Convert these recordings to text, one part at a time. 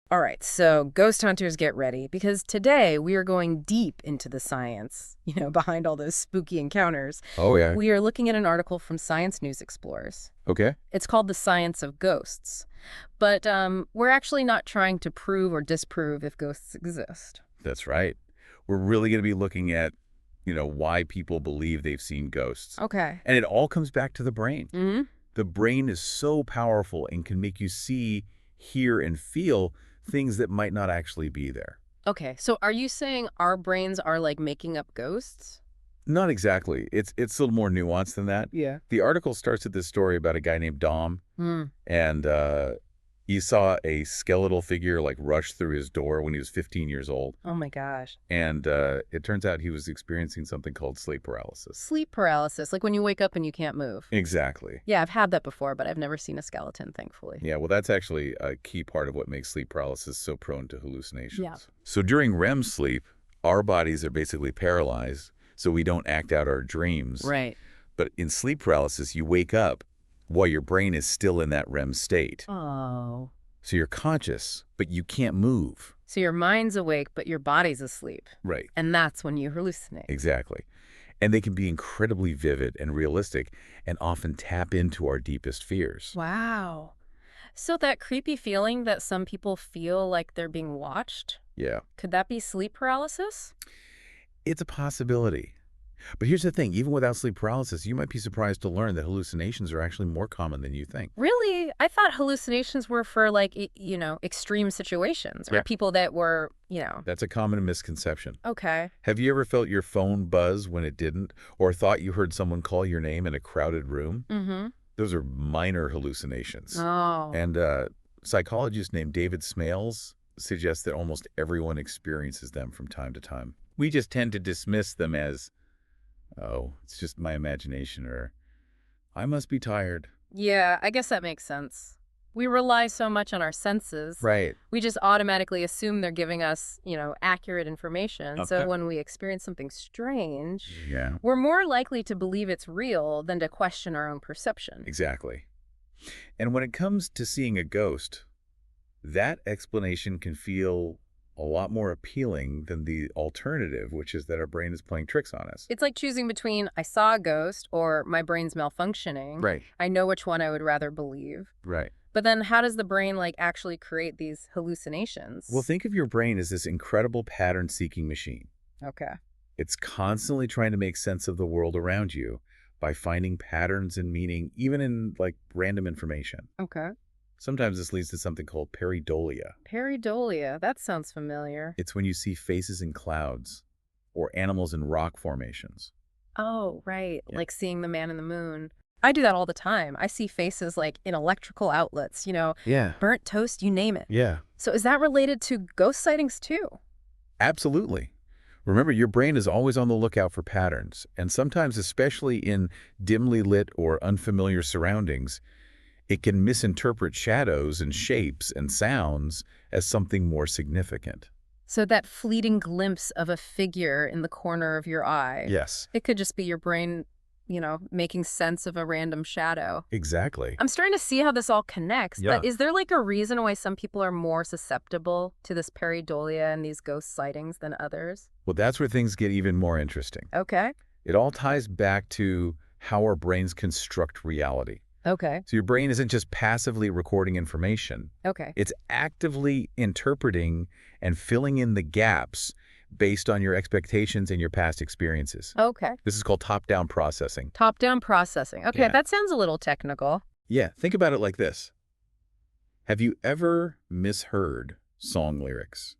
All right, so ghost hunters, get ready, because today we are going deep into the science, behind all those spooky encounters. Oh, yeah. We are looking at an article from Science News Explorers. Okay. It's called The Science of Ghosts. But we're actually not trying to prove or disprove if ghosts exist. That's right. We're really going to be looking at, why people believe they've seen ghosts. Okay. And it all comes back to the brain. Mm-hmm. The brain is so powerful and can make you see, hear, and feel things that might not actually be there. Okay, so are you saying our brains are like making up ghosts? Not exactly. It's a little more nuanced than that. Yeah. The article starts with this story about a guy named Dom, Hmm. and he saw a skeletal figure like rush through his door when he was 15 years old. Oh my gosh. And it turns out he was experiencing something called sleep paralysis. Sleep paralysis, like when you wake up and you can't move. Exactly. Yeah, I've had that before, but I've never seen a skeleton, thankfully. Yeah, well, that's actually a key part of what makes sleep paralysis so prone to hallucinations. Yeah. So during REM sleep, our bodies are basically paralyzed, so we don't act out our dreams. Right. But in sleep paralysis, you wake up while your brain is still in that REM state. Oh. So you're conscious, but you can't move. So your mind's awake, but your body's asleep. Right. And that's when you hallucinate. Exactly. And they can be incredibly vivid and realistic and often tap into our deepest fears. Wow. So that creepy feeling that some people feel like they're being watched, Yeah. could that be sleep paralysis? It's a possibility. But here's the thing, even without sleep paralysis, you might be surprised to learn that hallucinations are actually more common than you think. Really? I thought hallucinations were for like, extreme situations or Yeah. people that were, That's a common misconception. okay. Have you ever felt your phone buzz when it didn't, or thought you heard someone call your name in a crowded room? Mm-hmm. Those are minor hallucinations. Oh. And a psychologist named David Smales suggests that almost everyone experiences them from time to time. We just tend to dismiss them as, oh, it's just my imagination, or I must be tired. Yeah, I guess that makes sense. We rely so much on our senses. Right. We just automatically assume they're giving us, accurate information. So Okay. when we experience something strange, Yeah, we're more likely to believe it's real than to question our own perception. exactly. And when it comes to seeing a ghost, that explanation can feel a lot more appealing than the alternative, which is that our brain is playing tricks on us. It's like choosing between I saw a ghost or my brain's malfunctioning. Right. I know which one I would rather believe. Right. But then how does the brain actually create these hallucinations? Well, think of your brain as this incredible pattern-seeking machine. Okay. It's constantly trying to make sense of the world around you by finding patterns and meaning, even in random information. Okay. Sometimes this leads to something called pareidolia. Pareidolia, that sounds familiar. It's when you see faces in clouds or animals in rock formations. Oh, right. Yeah. Like seeing the man in the moon. I do that all the time. I see faces in electrical outlets, Yeah. burnt toast, you name it. Yeah. So is that related to ghost sightings too? Absolutely. Remember, your brain is always on the lookout for patterns, and sometimes, especially in dimly lit or unfamiliar surroundings, it can misinterpret shadows and shapes and sounds as something more significant. So that fleeting glimpse of a figure in the corner of your eye, Yes, it could just be your brain, making sense of a random shadow. exactly. I'm starting to see how this all connects, Yeah. but is there a reason why some people are more susceptible to this pareidolia and these ghost sightings than others? Well, that's where things get even more interesting. Okay. It all ties back to how our brains construct reality. Okay. So your brain isn't just passively recording information. Okay. It's actively interpreting and filling in the gaps based on your expectations and your past experiences. Okay. This is called top-down processing. Top-down processing. Okay, Yeah. that sounds a little technical. Yeah, think about it like this. Have you ever misheard song lyrics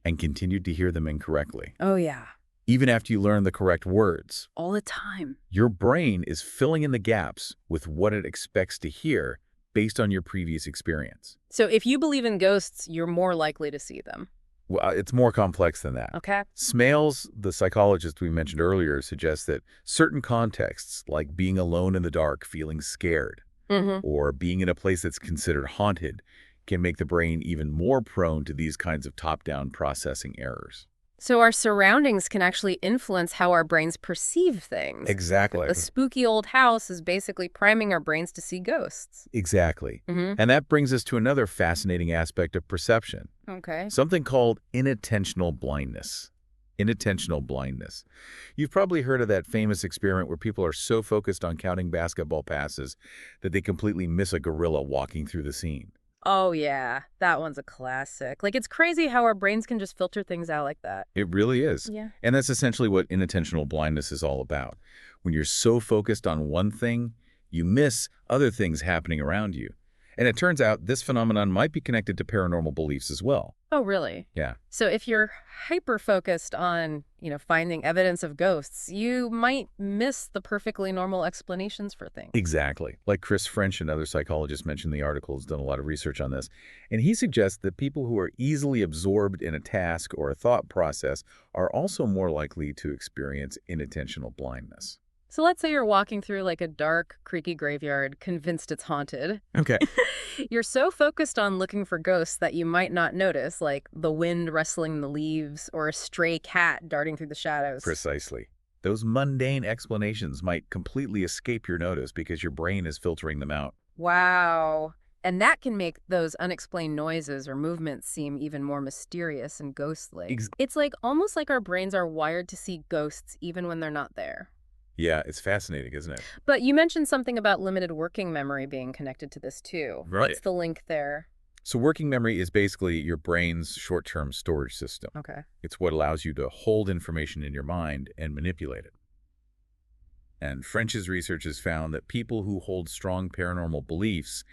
and continued to hear them incorrectly? Oh, yeah. Even after you learn the correct words, All the time. your brain is filling in the gaps with what it expects to hear based on your previous experience. So if you believe in ghosts, you're more likely to see them. Well, it's more complex than that. Okay. Smales, the psychologist we mentioned earlier, suggests that certain contexts, like being alone in the dark, feeling scared, Mm-hmm. or being in a place that's considered haunted, can make the brain even more prone to these kinds of top-down processing errors. So our surroundings can actually influence how our brains perceive things. Exactly. A spooky old house is basically priming our brains to see ghosts. Exactly. Mm-hmm. And that brings us to another fascinating aspect of perception, Okay. something called inattentional blindness. Inattentional blindness. You've probably heard of that famous experiment where people are so focused on counting basketball passes that they completely miss a gorilla walking through the scene. Oh, yeah. That one's a classic. Like, it's crazy how our brains can just filter things out like that. It really is. Yeah. And that's essentially what inattentional blindness is all about. When you're so focused on one thing, you miss other things happening around you. And it turns out this phenomenon might be connected to paranormal beliefs as well. Oh, really? Yeah, So if you're hyper-focused on, finding evidence of ghosts, you might miss the perfectly normal explanations for things. exactly. Like Chris French, another psychologist, mentioned in the article, has done a lot of research on this. And he suggests that people who are easily absorbed in a task or a thought process are also more likely to experience inattentional blindness. So let's say you're walking through like a dark, creaky graveyard, convinced it's haunted. Okay. You're so focused on looking for ghosts that you might not notice, like the wind rustling the leaves or a stray cat darting through the shadows. Precisely. Those mundane explanations might completely escape your notice because your brain is filtering them out. Wow. And that can make those unexplained noises or movements seem even more mysterious and ghostly. Ex- It's like almost like our brains are wired to see ghosts even when they're not there. Yeah, it's fascinating, isn't it? But you mentioned something about limited working memory being connected to this too. Right. What's the link there? So working memory is basically your brain's short-term storage system. Okay. It's what allows you to hold information in your mind and manipulate it. And French's research has found that people who hold strong paranormal beliefs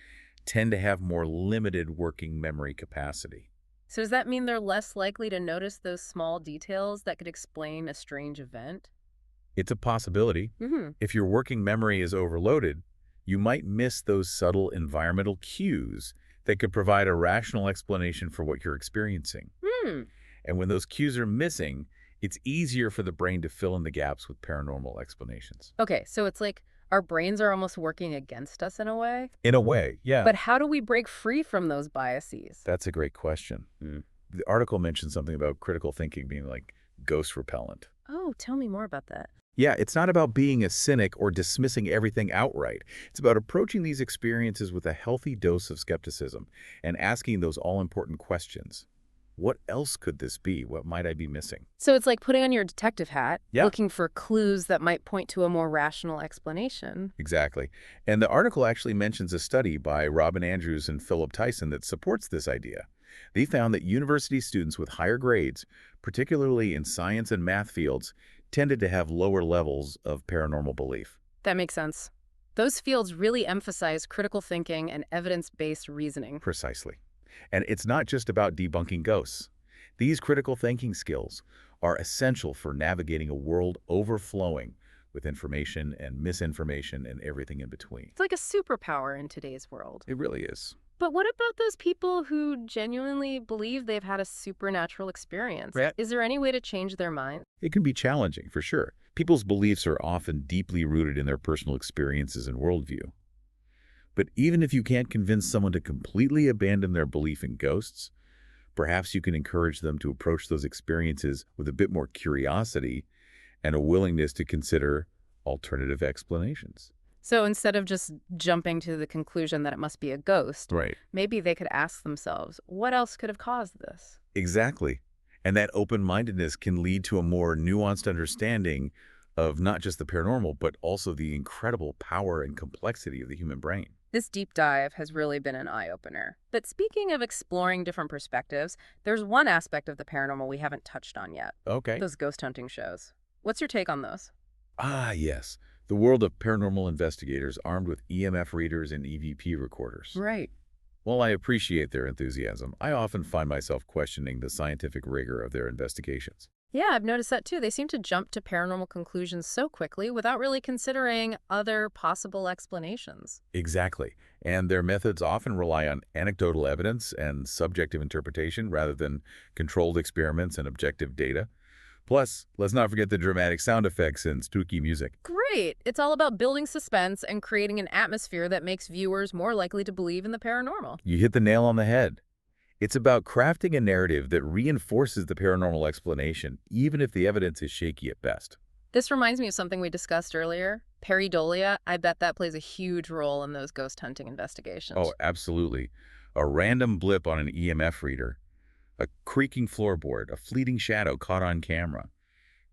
tend to have more limited working memory capacity. So does that mean they're less likely to notice those small details that could explain a strange event? It's a possibility. Mm-hmm. If your working memory is overloaded, you might miss those subtle environmental cues that could provide a rational explanation for what you're experiencing. Hmm. And when those cues are missing, it's easier for the brain to fill in the gaps with paranormal explanations. Okay, so it's like our brains are almost working against us in a way. In a way, yeah. But how do we break free from those biases? That's a great question. The article mentioned something about critical thinking being like ghost repellent. Oh, tell me more about that. Yeah, it's not about being a cynic or dismissing everything outright. It's about approaching these experiences with a healthy dose of skepticism and asking those all-important questions. What else could this be? What might I be missing? So it's like putting on your detective hat, Yeah. looking for clues that might point to a more rational explanation. Exactly. And the article actually mentions a study by Robin Andrews and Philip Tyson that supports this idea. They found that university students with higher grades, particularly in science and math fields, tended to have lower levels of paranormal belief. That makes sense. Those fields really emphasize critical thinking and evidence-based reasoning. Precisely. And it's not just about debunking ghosts. These critical thinking skills are essential for navigating a world overflowing with information and misinformation and everything in between. It's like a superpower in today's world. It really is. But what about those people who genuinely believe they've had a supernatural experience? Yeah. Is there any way to change their mind? It can be challenging, for sure. People's beliefs are often deeply rooted in their personal experiences and worldview. But even if you can't convince someone to completely abandon their belief in ghosts, perhaps you can encourage them to approach those experiences with a bit more curiosity and a willingness to consider alternative explanations. So instead of just jumping to the conclusion that it must be a ghost, Right. maybe they could ask themselves, what else could have caused this? Exactly. And that open-mindedness can lead to a more nuanced understanding of not just the paranormal, but also the incredible power and complexity of the human brain. This deep dive has really been an eye-opener. But speaking of exploring different perspectives, there's one aspect of the paranormal we haven't touched on yet. Okay. Those ghost hunting shows. What's your take on those? Ah, yes. The world of paranormal investigators armed with EMF readers and EVP recorders. Right. While I appreciate their enthusiasm, I often find myself questioning the scientific rigor of their investigations. Yeah, I've noticed that too. They seem to jump to paranormal conclusions so quickly without really considering other possible explanations. Exactly. And their methods often rely on anecdotal evidence and subjective interpretation rather than controlled experiments and objective data. Plus, let's not forget the dramatic sound effects and spooky music. Great. It's all about building suspense and creating an atmosphere that makes viewers more likely to believe in the paranormal. You hit the nail on the head. It's about crafting a narrative that reinforces the paranormal explanation, even if the evidence is shaky at best. This reminds me of something we discussed earlier. Pareidolia, I bet that plays a huge role in those ghost hunting Oh, investigations. absolutely. A random blip on an EMF reader, a creaking floorboard, a fleeting shadow caught on camera.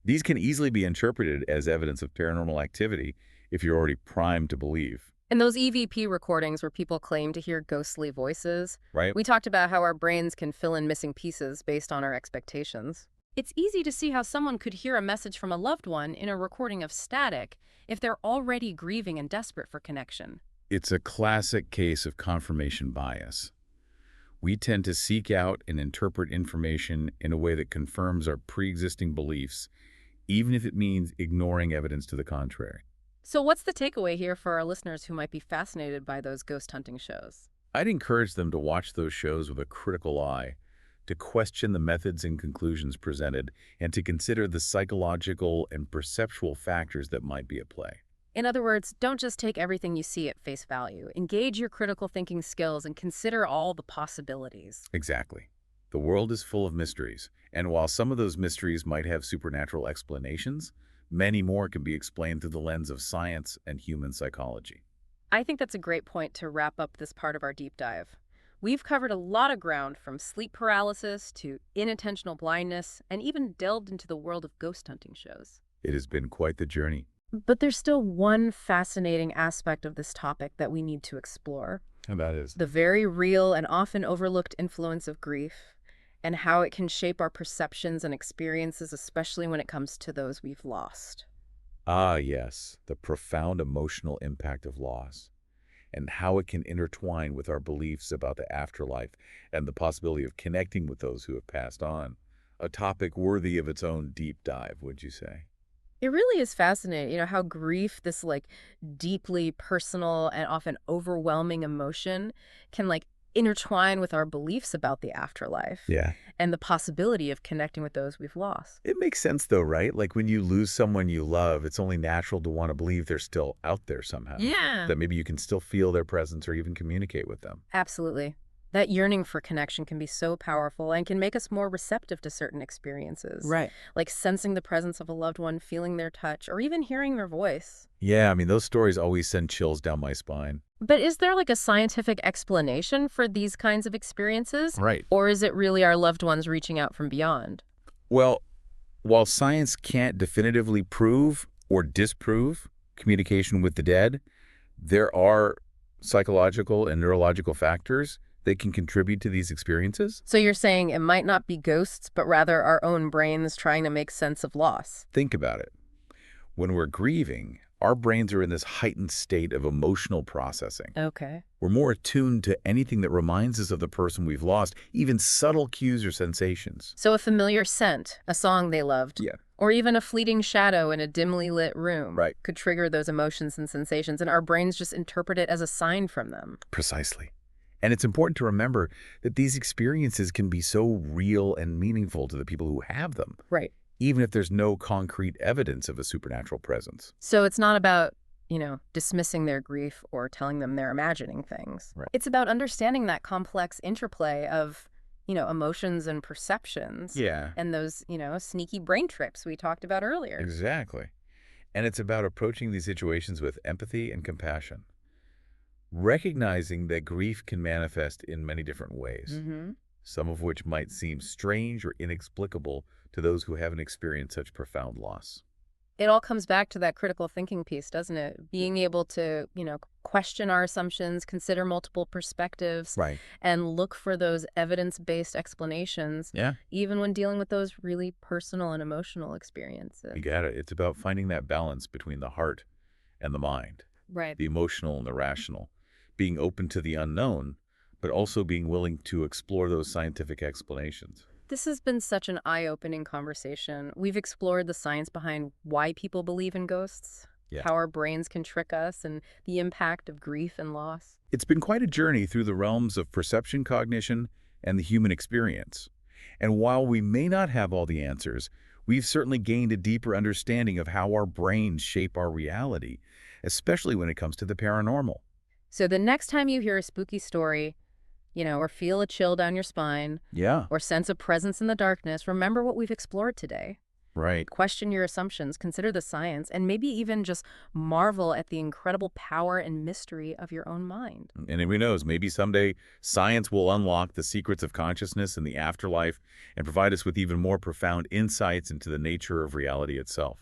These can easily be interpreted as evidence of paranormal activity if you're already primed to believe, In those EVP recordings where people claim to hear ghostly voices, right? we talked about how our brains can fill in missing pieces based on our expectations. It's easy to see how someone could hear a message from a loved one in a recording of static if they're already grieving and desperate for connection. It's a classic case of confirmation bias. We tend to seek out and interpret information in a way that confirms our pre-existing beliefs, even if it means ignoring evidence to the contrary. So, what's the takeaway here for our listeners who might be fascinated by those ghost hunting shows? I'd encourage them to watch those shows with a critical eye, to question the methods and conclusions presented, and to consider the psychological and perceptual factors that might be at play. In other words, don't just take everything you see at face value. Engage your critical thinking skills and consider all the possibilities. Exactly. The world is full of mysteries, and while some of those mysteries might have supernatural explanations, many more can be explained through the lens of science and human psychology. I think that's a great point to wrap up this part of our deep dive. We've covered a lot of ground from sleep paralysis to inattentional blindness and even delved into the world of ghost hunting shows. It has been quite the journey. But there's still one fascinating aspect of this topic that we need to explore: And that is, the very real and often overlooked influence of grief and how it can shape our perceptions and experiences, especially when it comes to those we've lost. yes, the profound emotional impact of loss, and how it can intertwine with our beliefs about the afterlife and the possibility of connecting with those who have passed on. A topic worthy of its own deep dive, would you say? It really is fascinating, how grief, this deeply personal and often overwhelming emotion, can intertwine with our beliefs about the afterlife Yeah. and the possibility of connecting with those we've lost. It makes sense though, right? Like when you lose someone you love, it's only natural to want to believe they're still out there somehow. Yeah. That maybe you can still feel their presence or even communicate with them. Absolutely. That yearning for connection can be so powerful and can make us more receptive to certain experiences, Right. like sensing the presence of a loved one, feeling their touch, or even hearing their voice. Yeah, I mean, those stories always send chills down my spine. But is there a scientific explanation for these kinds of experiences? Right. Or is it really our loved ones reaching out from beyond? Well, while science can't definitively prove or disprove communication with the dead, there are psychological and neurological factors that can contribute to these experiences. So you're saying it might not be ghosts, but rather our own brains trying to make sense of loss. Think about it. When we're grieving, our brains are in this heightened state of emotional processing. Okay. We're more attuned to anything that reminds us of the person we've lost, even subtle cues or sensations. So a familiar scent, a song they loved, Yeah. or even a fleeting shadow in a dimly lit room Right. could trigger those emotions and sensations, and our brains just interpret it as a sign from them. Precisely. And it's important to remember that these experiences can be so real and meaningful to the people who have them, Right. even if there's no concrete evidence of a supernatural presence. So it's not about, dismissing their grief or telling them they're imagining things. Right. It's about understanding that complex interplay of, emotions and perceptions Yeah, and those, sneaky brain tricks we talked about earlier. exactly. And it's about approaching these situations with empathy and compassion, recognizing that grief can manifest in many different ways, Mm-hmm. some of which might seem strange or inexplicable to those who haven't experienced such profound loss. It all comes back to that critical thinking piece, doesn't it? Being able to, question our assumptions, consider multiple perspectives, Right. and look for those evidence-based explanations, Yeah, even when dealing with those really personal and emotional experiences. you got it. It's about finding that balance between the heart and the mind, Right. the emotional and the rational, being open to the unknown, but also being willing to explore those scientific explanations. This has been such an eye-opening conversation. We've explored the science behind why people believe in ghosts, Yeah. how our brains can trick us, and the impact of grief and loss. It's been quite a journey through the realms of perception, cognition, and the human experience. And while we may not have all the answers, we've certainly gained a deeper understanding of how our brains shape our reality, especially when it comes to the paranormal. So the next time you hear a spooky story, or feel a chill down your spine, Yeah, or sense a presence in the darkness, remember what we've explored today. right. Question your assumptions, consider the science, and maybe even just marvel at the incredible power and mystery of your own mind. And who knows, maybe someday science will unlock the secrets of consciousness and the afterlife and provide us with even more profound insights into the nature of reality itself.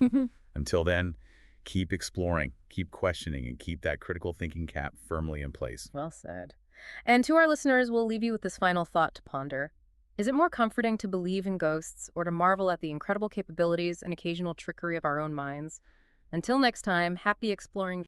Until then, keep exploring, keep questioning, and keep that critical thinking cap firmly in place. Well said. And to our listeners, we'll leave you with this final thought to ponder. Is it more comforting to believe in ghosts or to marvel at the incredible capabilities and occasional trickery of our own minds? Until next time, happy exploring.